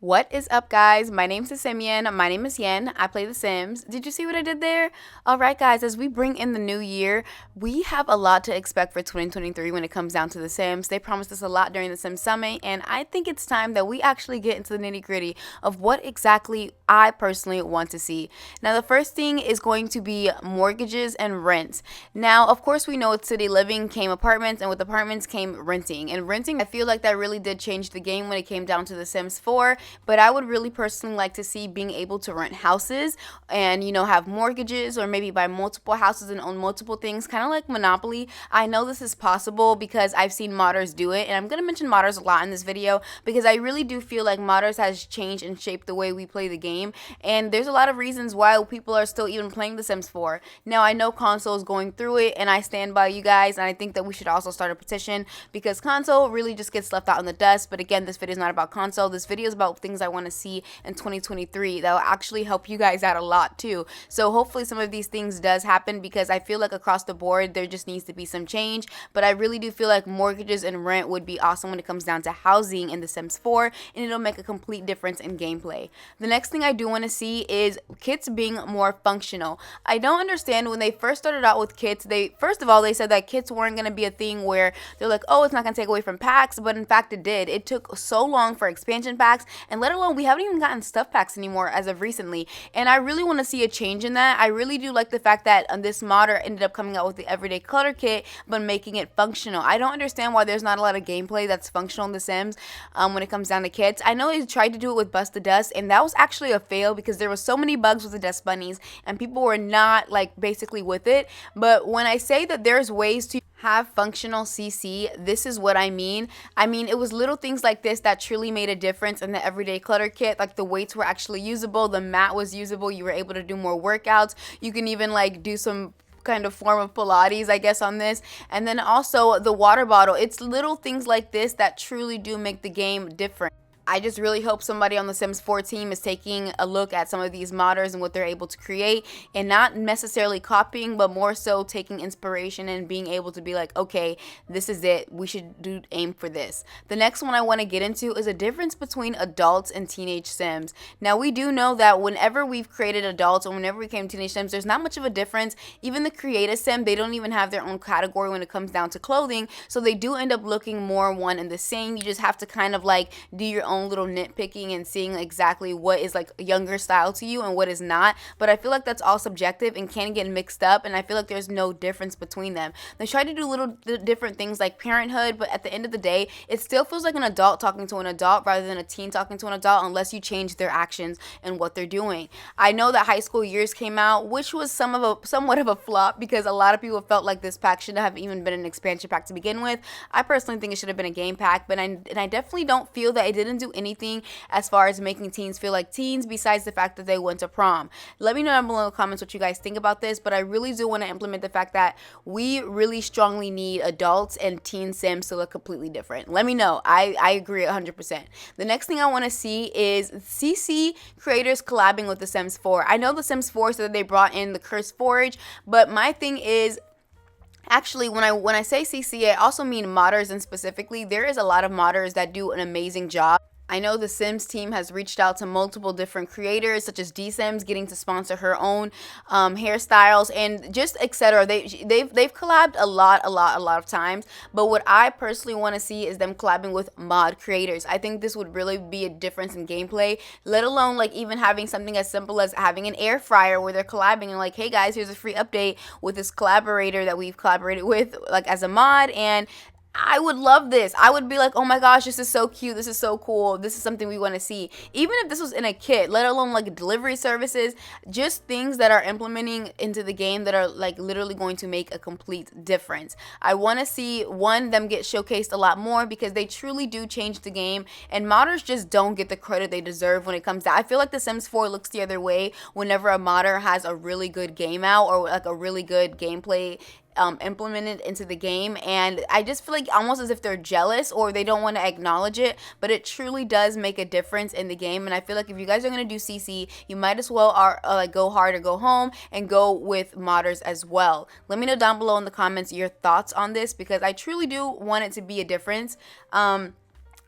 What is up, guys? My name's TheSimYin. My name is Yen. I play The Sims. Did you see what I did there? Alright, guys, as we bring in the new year, we have a lot to expect for 2023 when it comes down to The Sims. They promised us a lot during the Sims Summit, and I think it's time that we actually get into the nitty gritty of what exactly I personally want to see. Now, the first thing is going to be mortgages and rents. Now, of course, we know with city living came apartments, and with apartments came renting. And renting, I feel like that really did change the game when it came down to The Sims 4. But I would really personally like to see being able to rent houses and, have mortgages or maybe buy multiple houses and own multiple things, kind of like Monopoly. I know this is possible because I've seen modders do it, and I'm going to mention modders a lot in this video because I really do feel like modders has changed and shaped the way we play the game, and there's a lot of reasons why people are still even playing The Sims 4. Now, I know console is going through it, and I stand by you guys, and I think that we should also start a petition because console really just gets left out in the dust. But again, this video is not about console. This video is about things I want to see in 2023 that will actually help you guys out a lot too. So hopefully some of these things does happen because I feel like across the board there just needs to be some change. But I really do feel like mortgages and rent would be awesome when it comes down to housing in The Sims 4, and it'll make a complete difference in gameplay. The next thing I do want to see is kits being more functional. I don't understand when they first started out with kits, first of all they said that kits weren't going to be a thing where they're like, oh, it's not going to take away from packs, but in fact it did. It took so long for expansion packs, and let alone we haven't even gotten stuff packs anymore as of recently, and I really want to see a change in that. I really do like the fact that this modder ended up coming out with the everyday clutter kit but making it functional. I don't understand why there's not a lot of gameplay that's functional in The Sims when it comes down to kits. I know they tried to do it with Bust the Dust, and that was actually a fail because there was so many bugs with the dust bunnies and people were not like basically with it. But when I say that there's ways to have functional CC, this is what I mean. It was little things like this that truly made a difference in the everyday clutter kit. Like the weights were actually usable, the mat was usable, you were able to do more workouts, you can even like do some kind of form of Pilates, I guess, on this. And then also the water bottle. It's little things like this that truly do make the game different. I just really hope somebody on the Sims 4 team is taking a look at some of these modders and what they're able to create and not necessarily copying, but more so taking inspiration and being able to be like, okay, this is it. We should aim for this. The next one I want to get into is a difference between adults and teenage Sims. Now, we do know that whenever we've created adults or whenever we came to teenage Sims, there's not much of a difference. Even the creative Sim, they don't even have their own category when it comes down to clothing. So they do end up looking more one and the same. You just have to kind of like do your own little nitpicking and seeing exactly what is like younger style to you and what is not. But I feel like that's all subjective and can get mixed up, and I feel like there's no difference between them. They try to do little different things like parenthood, but at the end of the day it still feels like an adult talking to an adult rather than a teen talking to an adult, unless you change their actions and what they're doing. I know that High School Years came out, which was somewhat of a flop because a lot of people felt like this pack shouldn't have even been an expansion pack to begin with. I personally think it should have been a game pack, but I definitely don't feel that it didn't do anything as far as making teens feel like teens besides the fact that they went to prom. Let me know down below in the comments what you guys think about this, but I really do want to implement the fact that we really strongly need adults and teen Sims to look completely different. Let me know. I agree 100%. The next thing I want to see is CC creators collabing with The Sims 4. I know The Sims 4 said that they brought in the Curse Forge, but my thing is, actually, when I say CC, I also mean modders, and specifically, there is a lot of modders that do an amazing job. I know the Sims team has reached out to multiple different creators, such as DSims getting to sponsor her own hairstyles and just etc. They've collabed a lot of times. But what I personally want to see is them collabing with mod creators. I think this would really be a difference in gameplay. Let alone like even having something as simple as having an air fryer where they're collabing and like, hey guys, here's a free update with this collaborator that we've collaborated with, like as a mod. And I would love this. I would be like, oh my gosh, this is so cute. This is so cool. This is something we want to see. Even if this was in a kit, let alone like delivery services, just things that are implementing into the game that are like literally going to make a complete difference. I want to see them get showcased a lot more because they truly do change the game, and modders just don't get the credit they deserve when it comes to. I feel like The Sims 4 looks the other way whenever a modder has a really good game out or like a really good gameplay implemented into the game, and I just feel like almost as if they're jealous or they don't want to acknowledge it, but it truly does make a difference in the game. And I feel like if you guys are going to do CC, you might as well like go hard or go home and go with modders as well. Let me know down below in the comments your thoughts on this because I truly do want it to be a difference.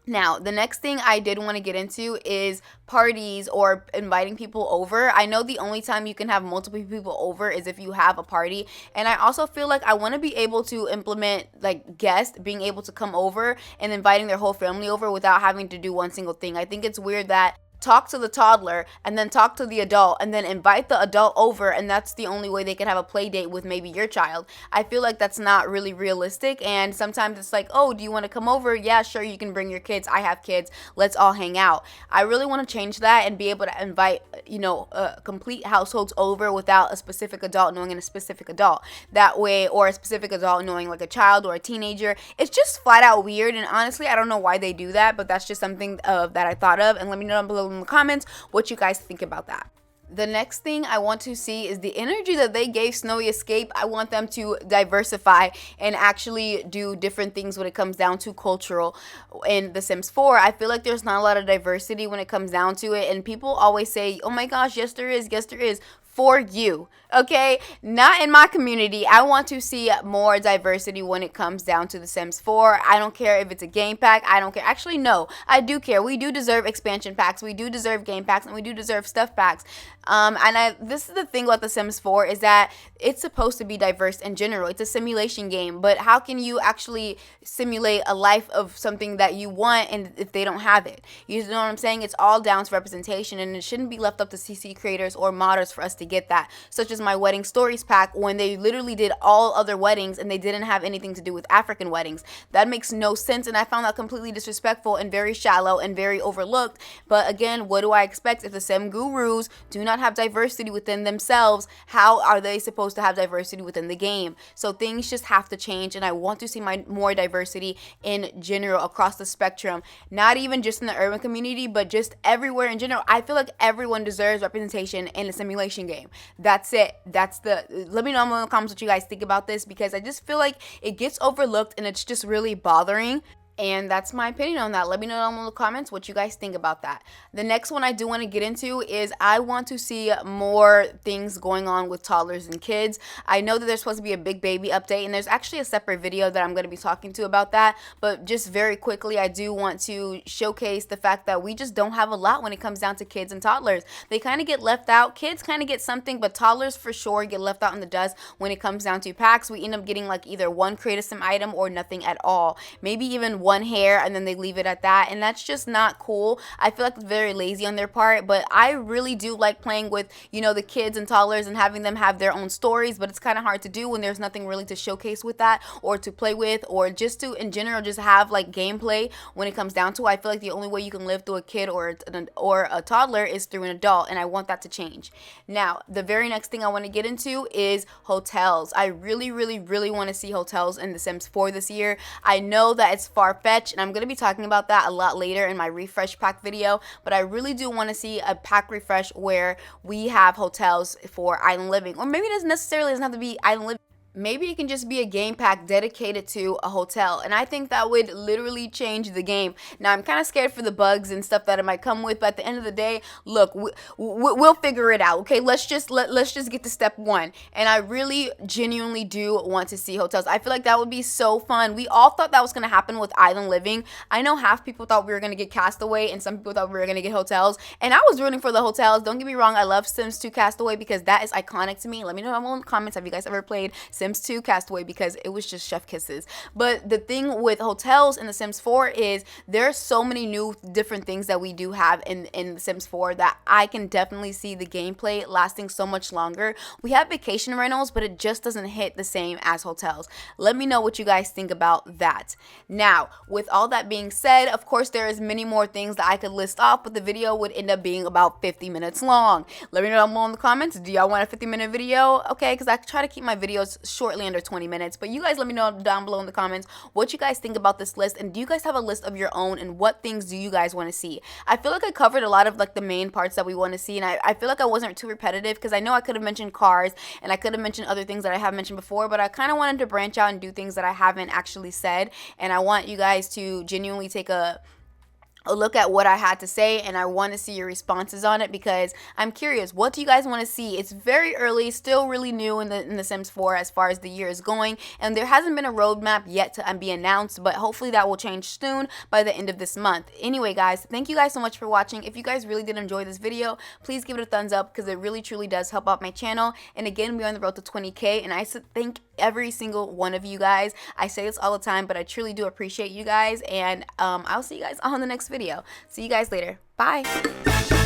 Now, the next thing I did want to get into is parties or inviting people over. I know the only time you can have multiple people over is if you have a party. And I also feel like I want to be able to implement like guests being able to come over and inviting their whole family over without having to do one single thing. I think it's weird that talk to the toddler and then talk to the adult and then invite the adult over, and that's the only way they can have a play date with maybe your child. I feel like that's not really realistic, and sometimes it's like, oh, do you want to come over? Yeah, sure, you can bring your kids. I have kids. Let's all hang out. I really want to change that and be able to invite, complete households over without a specific adult knowing a specific adult. That way, or a specific adult knowing like a child or a teenager. It's just flat out weird, and honestly, I don't know why they do that, but that's just something that I thought of, and let me know down below in the comments what you guys think about that. The next thing I want to see is the energy that they gave Snowy Escape. I want them to diversify and actually do different things when it comes down to cultural. In The Sims 4, I feel like there's not a lot of diversity when it comes down to it, and people always say, oh my gosh, yes there is, yes there is. For you, okay? Not in my community. I want to see more diversity when it comes down to The Sims 4. I don't care if it's a game pack. I don't care. Actually, no, I do care. We do deserve expansion packs. We do deserve game packs, and we do deserve stuff packs. This is the thing about The Sims 4 is that it's supposed to be diverse in general. It's a simulation game, but how can you actually simulate a life of something that you want and if they don't have it? You know what I'm saying? It's all down to representation, and it shouldn't be left up to CC creators or modders for us to get that, such as my wedding stories pack when they literally did all other weddings and they didn't have anything to do with African weddings. That makes no sense, and I found that completely disrespectful and very shallow and very overlooked. But again, what do I expect if the sim gurus do not have diversity within themselves? How are they supposed to have diversity within the game? So things just have to change, and I want to see more diversity in general across the spectrum, not even just in the urban community, but just everywhere in general. I feel like everyone deserves representation in a simulation game. That's it. Let me know in the comments what you guys think about this, because I just feel like it gets overlooked and it's just really bothering. And that's my opinion on that. Let me know down in the comments what you guys think about that. The next one I do want to get into is I want to see more things going on with toddlers and kids. I know that there's supposed to be a big baby update, and there's actually a separate video that I'm going to be talking to about that. But just very quickly, I do want to showcase the fact that we just don't have a lot when it comes down to kids and toddlers. They kind of get left out. Kids kind of get something, but toddlers for sure get left out in the dust when it comes down to packs. We end up getting like either one creative sim item or nothing at all. Maybe even one hair, and then they leave it at that, and that's just not cool. I feel like it's very lazy on their part, but I really do like playing with, the kids and toddlers and having them have their own stories, but it's kind of hard to do when there's nothing really to showcase with that or to play with, or just to in general just have like gameplay when it comes down to it. I feel like the only way you can live through a kid or a toddler is through an adult, and I want that to change. Now, the very next thing I want to get into is hotels. I really want to see hotels in The Sims 4 this year. I know that it's far-fetched, and I'm going to be talking about that a lot later in my refresh pack video, but I really do want to see a pack refresh where we have hotels for island living, or maybe it doesn't have to be island living. Maybe it can just be a game pack dedicated to a hotel, and I think that would literally change the game. Now, I'm kind of scared for the bugs and stuff that it might come with, but at the end of the day, look, we'll figure it out, okay? Let's just get to step one, and I really genuinely do want to see hotels. I feel like that would be so fun. We all thought that was going to happen with island living. I know half people thought we were going to get Castaway, and some people thought we were going to get hotels, and I was rooting for the hotels. Don't get me wrong, I love Sims 2 Castaway because that is iconic to me. Let me know in the comments, have you guys ever played Sims 2 Castaway, because it was just chef kisses. But the thing with hotels in The Sims 4 is there's so many new different things that we do have in The Sims 4 that I can definitely see the gameplay lasting so much longer. We have vacation rentals, but it just doesn't hit the same as hotels. Let me know what you guys think about that. Now, with all that being said, of course there is many more things that I could list off, but the video would end up being about 50 minutes long. Let me know down below in the comments, do y'all want a 50-minute video? Okay, because I try to keep my videos shortly under 20 minutes, but you guys let me know down below in the comments what you guys think about this list, and do you guys have a list of your own, and what things do you guys want to see? I feel like I covered a lot of like the main parts that we want to see, and I feel like I wasn't too repetitive, because I know I could have mentioned cars and I could have mentioned other things that I have mentioned before, but I kind of wanted to branch out and do things that I haven't actually said, and I want you guys to genuinely take a look at what I had to say, and I want to see your responses on it because I'm curious, what do you guys want to see? It's very early, still really new in the Sims 4 as far as the year is going, and there hasn't been a roadmap yet to be announced, but hopefully that will change soon by the end of this month. Anyway guys, thank you guys so much for watching. If you guys really did enjoy this video, please give it a thumbs up because it really truly does help out my channel. And again, we're on the road to 20K, and I thank every single one of you guys. I say this all the time, but I truly do appreciate you guys, and I'll see you guys on the next video. See you guys later. Bye.